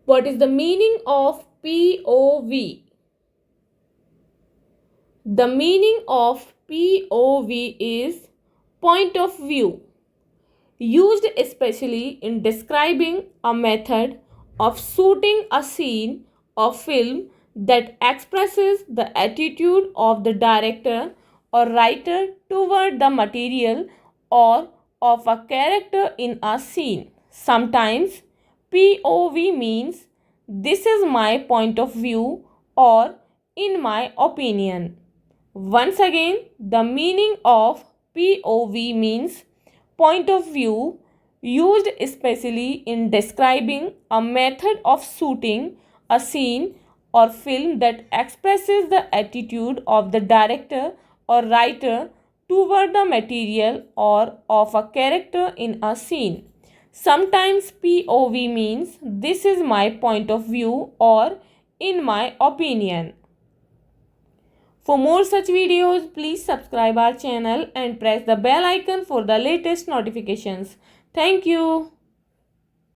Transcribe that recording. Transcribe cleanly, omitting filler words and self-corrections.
What is the meaning of POV? The meaning of POV is point of view, used especially in describing a method of shooting a scene or film that expresses the attitude of the director or writer toward the material or of a character in a scene. Sometimes POV means this is my point of view or in my opinion. Once again, the meaning of POV means point of view, used especially in describing a method of shooting a scene or film that expresses the attitude of the director or writer toward the material or of a character in a scene. Sometimes POV means this is my point of view or in my opinion. For more such videos, please subscribe our channel and press the bell icon for the latest notifications. Thank you.